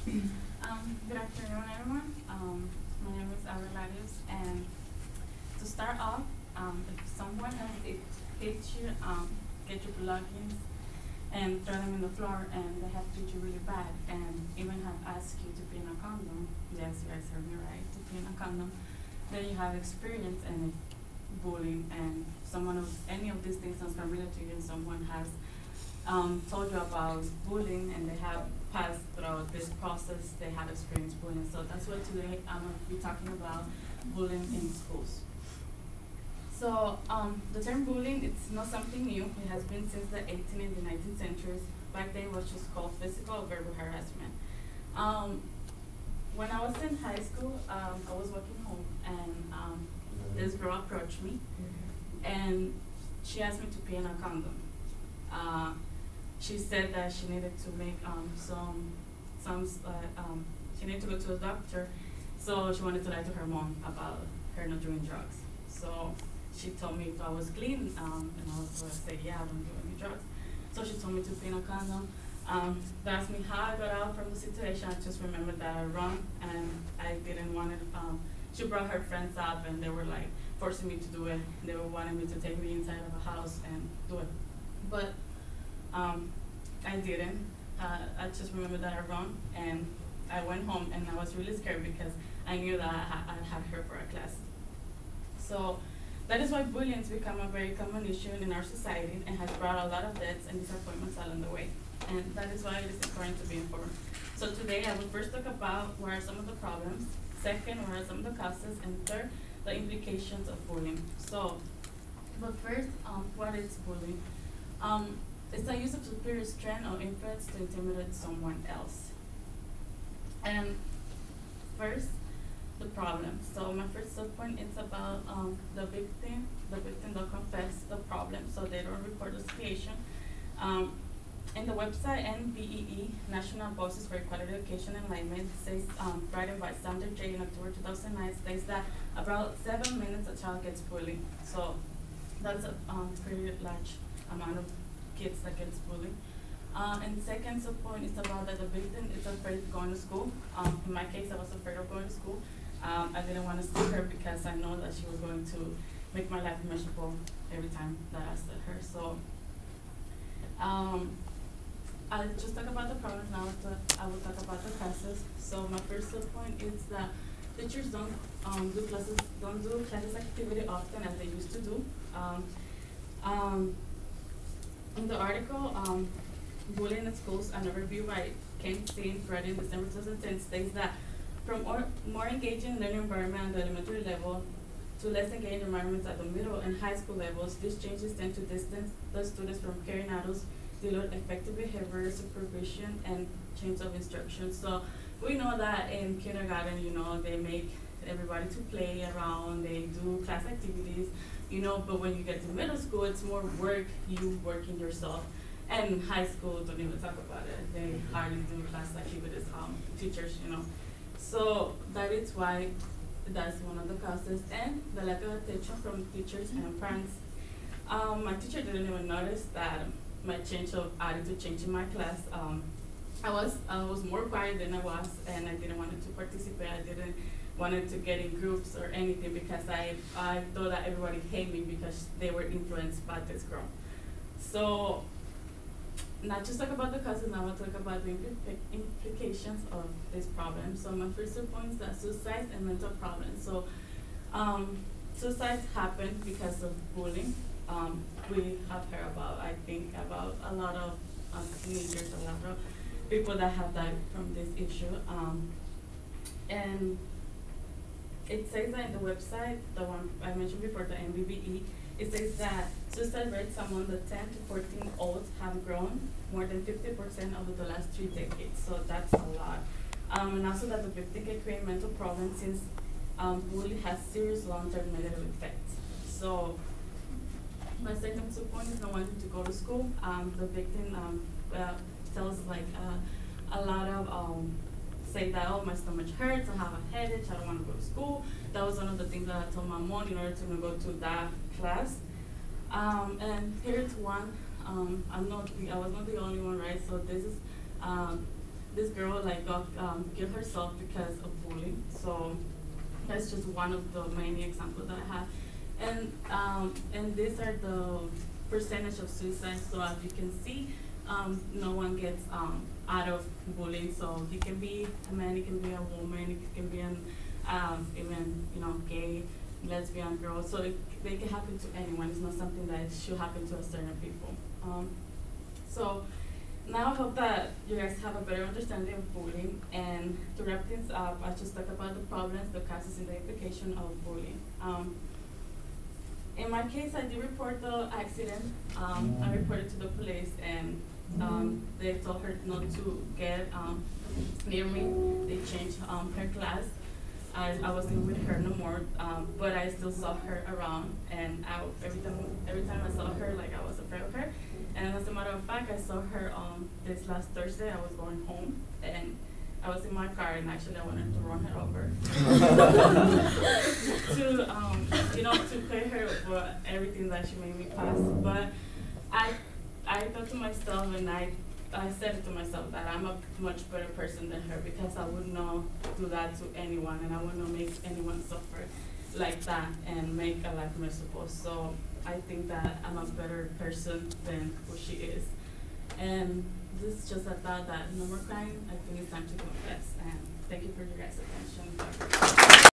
Good afternoon, everyone. My name is Larios, and to start off, if someone has hit you, get your belongings and throw them in the floor, and they have treated you really bad, and even have asked you to pee in a condom, yes, you guys heard me right, to pee in a condom, then you have experience in bullying, and someone of any of these things sounds familiar to you, and someone has told you about bullying and they have passed through this process, they have experienced bullying. So that's why today I'm going to be talking about bullying in schools. So the term bullying, it's not something new. It has been since the 18th and the 19th centuries. Back then it was just called physical or verbal harassment. When I was in high school, I was walking home and this girl approached me and she asked me to pee in a condom. She said that she needed to make she needed to go to a doctor, so she wanted to lie to her mom about her not doing drugs. So she told me if I was clean, and I was going to say, yeah, I don't do any drugs. So she told me to pee in a condom. They asked me how I got out from the situation. I just remembered that I run and I didn't want it. She brought her friends up and they were like forcing me to do it. They were wanting me to take me inside of a house and do it. But I didn't. I just remember that I ran and I went home and I was really scared because I knew that I had her for a class. So that is why bullying has become a very common issue in our society and has brought a lot of deaths and disappointments along the way. And that is why it is important to be informed. So today I will first talk about what are some of the problems, second, what are some of the causes, and third, the implications of bullying. So, but first, what is bullying? It's the use of superior strength or influence to intimidate someone else. And first, the problem. So my first subpoint is about the victim. The victim don't confess the problem, so they don't report the situation. In the website NBEE, National Voices for Equality Education and Enlightenment, says, written by Sandra J. in October 2009, states that about 7 minutes a child gets bullied. So that's a pretty large amount of kids that gets bullied. And second subpoint is about that the victim is afraid of going to school. In my case, I was afraid of going to school. I didn't want to see her because I know that she was going to make my life miserable every time that I saw her. So I'll just talk about the problems now. I will talk about the classes. So my first point is that teachers don't do classes activity often as they used to do. In the article, Bullying in Schools, an overview by Ken Steen, read in December 2010, states that from more engaging learning environment at the elementary level to less engaged environments at the middle and high school levels, these changes tend to distance the students from caring adults, develop effective behavior, supervision, and change of instruction. So we know that in kindergarten, they make everybody to play around, they do class activities, but when you get to middle school, it's more work, you working yourself. And high school, don't even talk about it. They hardly do class activities, teachers, So that is why that's one of the causes. And the lack of attention from teachers and parents. My teacher didn't even notice that my change of attitude changed in my class. I was more quiet than I was, and I didn't want to participate. I didn't wanted to get in groups or anything because I thought that everybody hated me because they were influenced by this girl. So not just talk about the causes, now I'll talk about the implications of this problem. So my first point is that suicide and mental problems. So suicides happen because of bullying. We have heard about a lot of teenagers, a lot of people that have died from this issue. And it says that in the website, the one I mentioned before, the MBBE, it says that suicide rates among the 10 to 14-olds have grown more than 50% over the last 3 decades. So that's a lot. And also that the victim can create mental problems since bullying has serious long-term negative effects. So my second point is not wanting to go to school. The victim tells a lot of say that, oh, my stomach hurts, I have a headache, I don't want to go to school. That was one of the things that I told my mom in order to go to that class. And here's one. I was not the only one, right? So this is this girl like got killed herself because of bullying. So that's just one of the many examples that I have. And these are the percentage of suicide. So as you can see, no one gets out of bullying. So it can be a man, it can be a woman, it can be an even gay, lesbian, girl. So they can happen to anyone. It's not something that should happen to a certain people. So now I hope that you guys have a better understanding of bullying. And to wrap things up, I just talk about the problems, the causes, and the implication of bullying. In my case, I did report the accident. I reported to the police, and they told her not to get near me. They changed her class. I wasn't with her no more, but I still saw her around, and every time I saw her, like, I was afraid of her. And as a matter of fact, I saw her this last Thursday. I was going home, and I was in my car, and actually I wanted to run her over to pay her for everything that she made me pass. But I thought to myself, and I said it to myself, that I'm a much better person than her, because I would not do that to anyone, and I would not make anyone suffer like that and make a life miserable. So I think that I'm a better person than who she is. And this is just a thought that no more crying. I think it's time to confess. And thank you for your guys' attention.